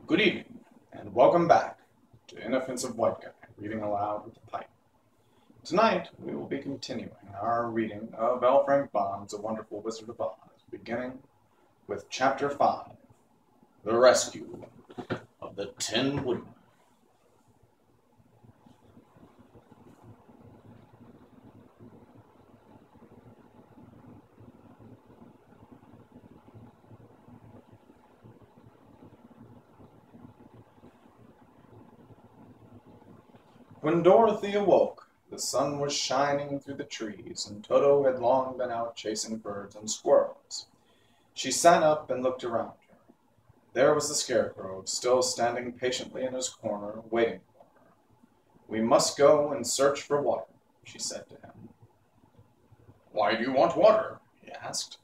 Good evening, and welcome back to Inoffensive White Guy Reading Aloud with a Pipe. Tonight, we will be continuing our reading of L. Frank Baum's A Wonderful Wizard of Oz, beginning with Chapter 5, The Rescue of the Tin Woodman. When Dorothy awoke, the sun was shining through the trees, and Toto had long been out chasing birds and squirrels. She sat up and looked around her. There was the Scarecrow, still standing patiently in his corner, waiting for her. "We must go and search for water," she said to him. "Why do you want water?" he asked.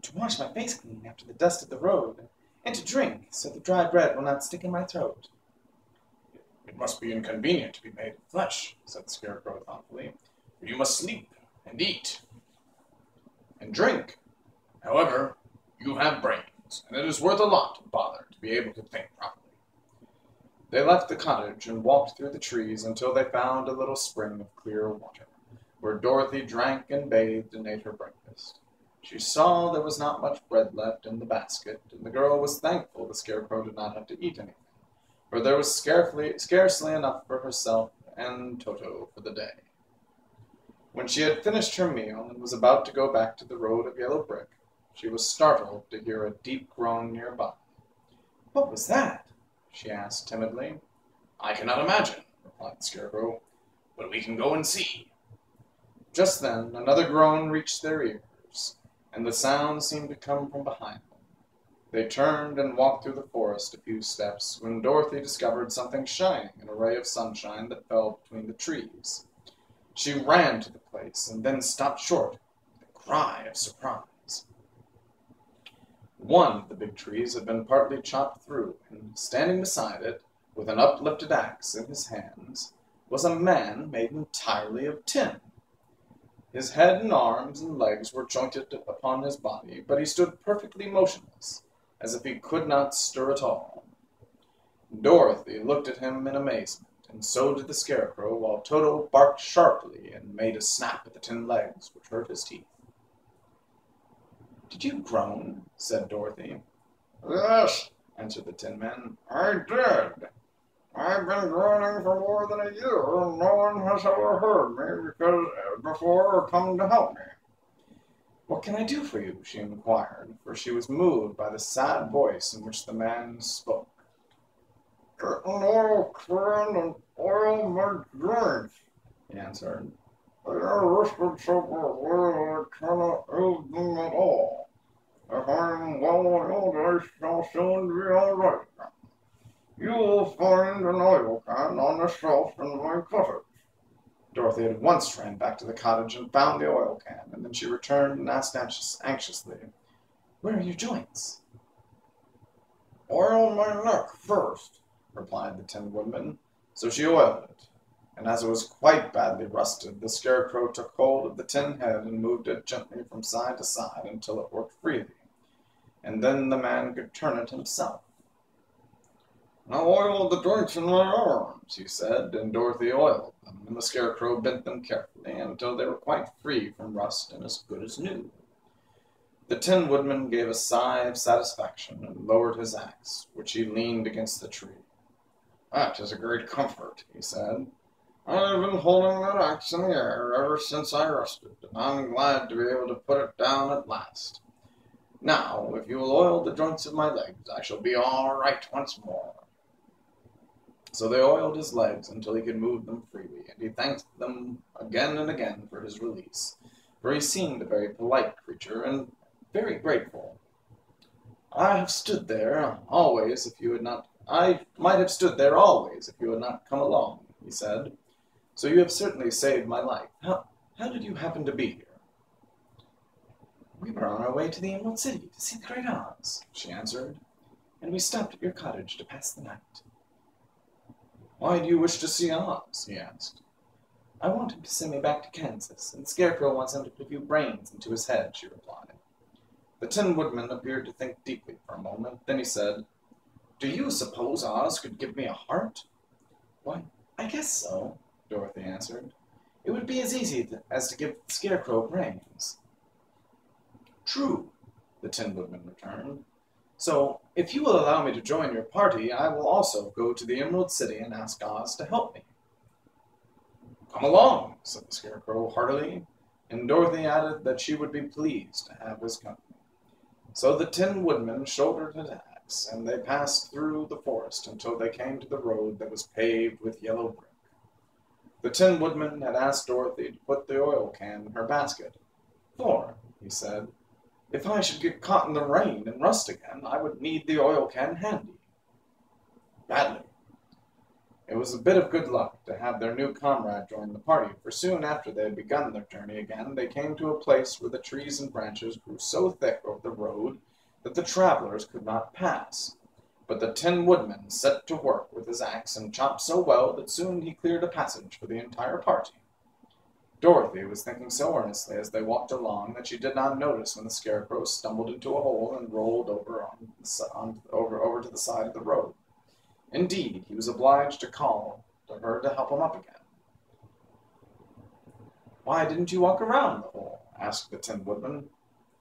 "To wash my face clean after the dust of the road, and to drink, so the dry bread will not stick in my throat." "It must be inconvenient to be made of flesh," said the Scarecrow thoughtfully. "But you must sleep and eat and drink. However, you have brains, and it is worth a lot of bother to be able to think properly." They left the cottage and walked through the trees until they found a little spring of clear water, where Dorothy drank and bathed and ate her breakfast. She saw there was not much bread left in the basket, and the girl was thankful the Scarecrow did not have to eat anything, for there was scarcely enough for herself and Toto for the day. When she had finished her meal and was about to go back to the road of yellow brick, she was startled to hear a deep groan nearby. "What was that?" she asked timidly. "I cannot imagine," replied the Scarecrow, "but we can go and see." Just then another groan reached their ears, and the sound seemed to come from behind them. They turned and walked through the forest a few steps when Dorothy discovered something shining in a ray of sunshine that fell between the trees. She ran to the place and then stopped short with a cry of surprise. One of the big trees had been partly chopped through, and standing beside it, with an uplifted axe in his hands, was a man made entirely of tin. His head and arms and legs were jointed upon his body, but he stood perfectly motionless, as if he could not stir at all. Dorothy looked at him in amazement, and so did the Scarecrow, while Toto barked sharply and made a snap at the tin legs, which hurt his teeth. "Did you groan?" said Dorothy. "Yes," answered the Tin Man, "I did. I've been groaning for more than a year, and no one has ever heard me before or come to help me." "What can I do for you?" she inquired, for she was moved by the sad voice in which the man spoke. "Get an oil can and oil my joints," he answered. "They are rusted so badly that I cannot use them at all. If I am well oiled, I shall soon be all right again. You will find an oil can on the shelf in my cottage." Dorothy at once ran back to the cottage and found the oil can, and then she returned and asked anxiously, "Where are your joints?" "Oil my neck first," replied the Tin Woodman. So she oiled it, and as it was quite badly rusted, the Scarecrow took hold of the tin head and moved it gently from side to side until it worked freely, and then the man could turn it himself. "Now oil the joints in my arms," he said, and Dorothy oiled them, and the Scarecrow bent them carefully until they were quite free from rust and as good as new. The Tin Woodman gave a sigh of satisfaction and lowered his axe, which he leaned against the tree. "That is a great comfort," he said. "I have been holding that axe in the air ever since I rested, and I'm glad to be able to put it down at last. Now, if you will oil the joints of my legs, I shall be all right once more." So they oiled his legs until he could move them freely, and he thanked them again and again for his release, for he seemed a very polite creature and very grateful. "I might have stood there always if you had not come along," he said. "So you have certainly saved my life. How did you happen to be here?" "We were on our way to the Emerald City to see the Great Oz," she answered, "and we stopped at your cottage to pass the night." "Why do you wish to see Oz?" he asked. "I want him to send me back to Kansas, and the Scarecrow wants him to put a few brains into his head," she replied. The Tin Woodman appeared to think deeply for a moment. Then he said, Do you suppose Oz could give me a heart? Why, I guess so, Dorothy answered. It would be as easy as to give the Scarecrow brains. True, the Tin Woodman returned. So, if you will allow me to join your party, I will also go to the Emerald City and ask Oz to help me. Come along, said the Scarecrow heartily, and Dorothy added that she would be pleased to have his company. So the Tin Woodman shouldered his axe, and they passed through the forest until they came to the road that was paved with yellow brick. The Tin Woodman had asked Dorothy to put the oil can in her basket, for, he said, if I should get caught in the rain and rust again, I would need the oil can handy. Badly. It was a bit of good luck to have their new comrade join the party, for soon after they had begun their journey again, they came to a place where the trees and branches grew so thick over the road that the travelers could not pass. But the Tin Woodman set to work with his axe and chopped so well that soon he cleared a passage for the entire party. Dorothy was thinking so earnestly as they walked along that she did not notice when the Scarecrow stumbled into a hole and rolled over to the side of the road. Indeed, he was obliged to call to her to help him up again. Why didn't you walk around the hole? Asked the Tin Woodman.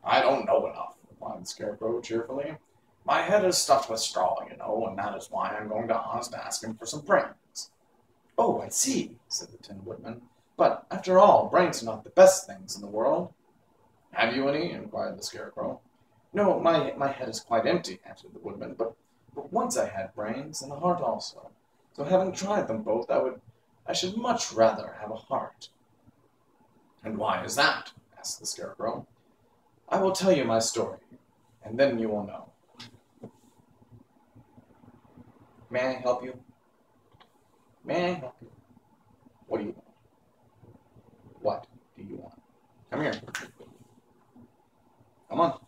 I don't know enough, replied the Scarecrow cheerfully. My head is stuffed with straw, you know, and that is why I'm going to Oz to ask him for some brains. Oh, I see, said the Tin Woodman. But, after all, brains are not the best things in the world. Have you any? Inquired the Scarecrow. No, my head is quite empty, answered the Woodman, but once I had brains, and a heart also. So having tried them both, I should much rather have a heart. And why is that? Asked the Scarecrow. I will tell you my story, and then you will know. May I help you? May I help you? What do you want? What do you want? Come here. Come on.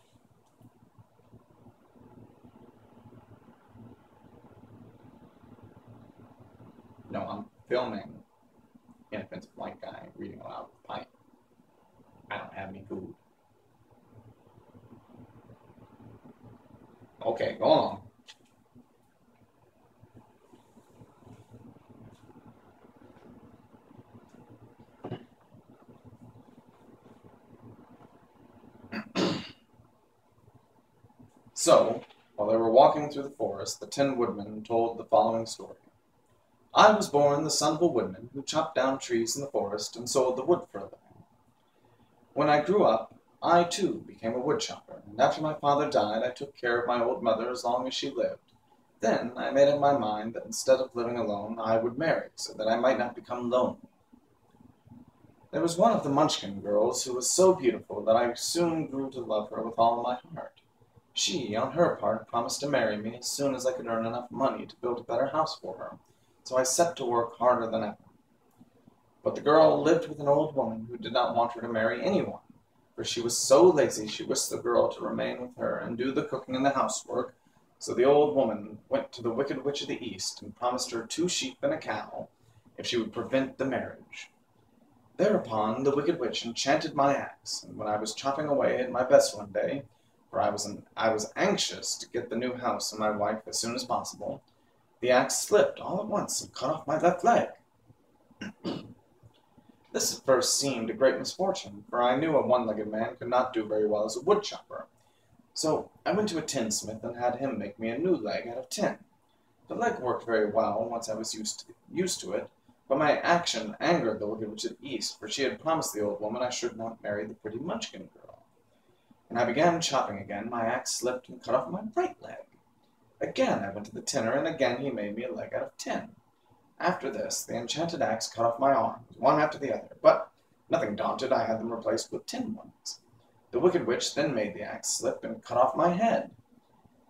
No, I'm filming Inoffensive White Guy Reading aloud with pipe. I don't have any food. Okay, go on. So, while they were walking through the forest, the Tin Woodman told the following story. I was born the son of a woodman who chopped down trees in the forest and sold the wood for a living. When I grew up, I too became a woodchopper, and after my father died, I took care of my old mother as long as she lived. Then I made up my mind that instead of living alone, I would marry, so that I might not become lonely. There was one of the Munchkin girls who was so beautiful that I soon grew to love her with all my heart. She, on her part, promised to marry me as soon as I could earn enough money to build a better house for her, so I set to work harder than ever. But the girl lived with an old woman who did not want her to marry anyone, for she was so lazy she wished the girl to remain with her and do the cooking and the housework. So the old woman went to the Wicked Witch of the East and promised her 2 sheep and a cow if she would prevent the marriage. Thereupon the Wicked Witch enchanted my axe, and when I was chopping away at my best one day, for I was anxious to get the new house and my wife as soon as possible, the axe slipped all at once and cut off my left leg. This at first seemed a great misfortune, for I knew a one-legged man could not do very well as a woodchopper. So I went to a tinsmith and had him make me a new leg out of tin. The leg worked very well once I was used to it, but my action angered the Wicked Witch of the East, for she had promised the old woman I should not marry the pretty Munchkin girl. When I began chopping again, my axe slipped and cut off my right leg. Again I went to the tinner, and again he made me a leg out of tin. After this, the enchanted axe cut off my arms, one after the other, but, nothing daunted, I had them replaced with tin ones. The Wicked Witch then made the axe slip and cut off my head.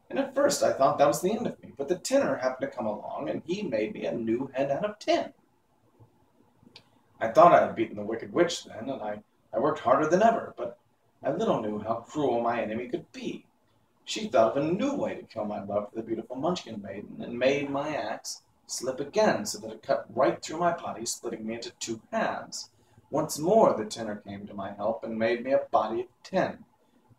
And at first I thought that was the end of me, but the tinner happened to come along, and he made me a new head out of tin. I thought I had beaten the Wicked Witch then, and I worked harder than ever, but I little knew how cruel my enemy could be. She thought of a new way to kill my love for the beautiful Munchkin maiden, and made my axe slip again so that it cut right through my body, splitting me into 2 halves. Once more the tinner came to my help and made me a body of tin,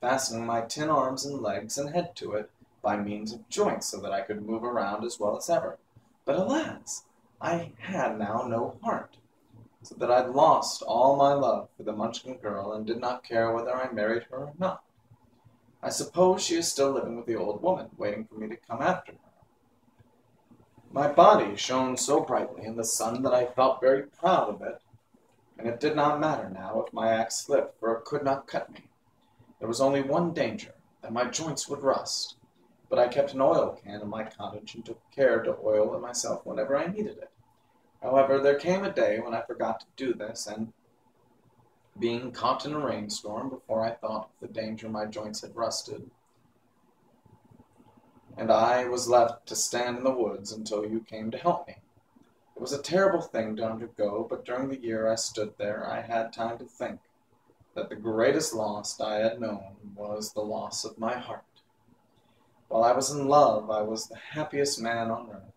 fastening my tin arms and legs and head to it, by means of joints so that I could move around as well as ever. But alas, I had now no heart, so that I'd lost all my love for the Munchkin girl and did not care whether I married her or not. I suppose she is still living with the old woman, waiting for me to come after her. My body shone so brightly in the sun that I felt very proud of it, and it did not matter now if my axe slipped, for it could not cut me. There was only one danger, that my joints would rust, but I kept an oil can in my cottage and took care to oil it myself whenever I needed it. However, there came a day when I forgot to do this, and being caught in a rainstorm before I thought of the danger my joints had rusted, and I was left to stand in the woods until you came to help me. It was a terrible thing to undergo, but during the year I stood there I had time to think that the greatest loss I had known was the loss of my heart. While I was in love, I was the happiest man on earth,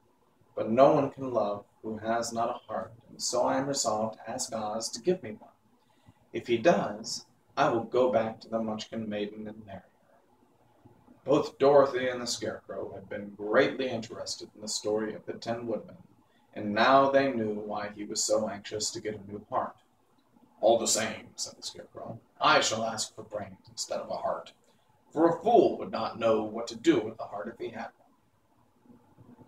but no one can love who has not a heart, and so I am resolved to ask Oz to give me one. If he does, I will go back to the Munchkin maiden and marry her. Both Dorothy and the Scarecrow had been greatly interested in the story of the Tin Woodman, and now they knew why he was so anxious to get a new heart. "All the same," said the Scarecrow, "I shall ask for brains instead of a heart, for a fool would not know what to do with a heart if he had one."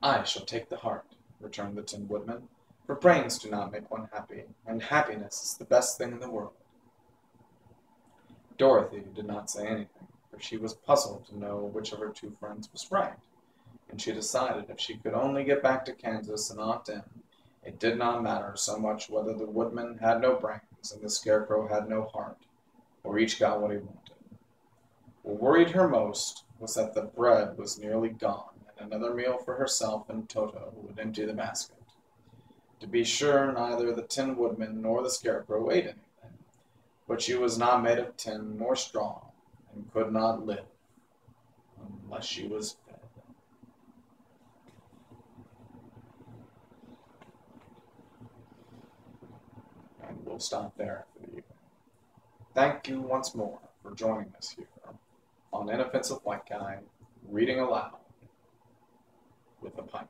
"I shall take the heart," returned the Tin Woodman, "for brains do not make one happy, and happiness is the best thing in the world." Dorothy did not say anything, for she was puzzled to know which of her two friends was right, and she decided if she could only get back to Kansas and Aunt Em, it did not matter so much whether the Woodman had no brains and the Scarecrow had no heart, or each got what he wanted. What worried her most was that the bread was nearly gone, and another meal for herself and Toto would empty the basket. To be sure, neither the Tin Woodman nor the Scarecrow ate anything, but she was not made of tin nor straw, and could not live unless she was fed. And we'll stop there for the evening. Thank you once more for joining us here on Inoffensive White Guy Reading Aloud with a Pipe.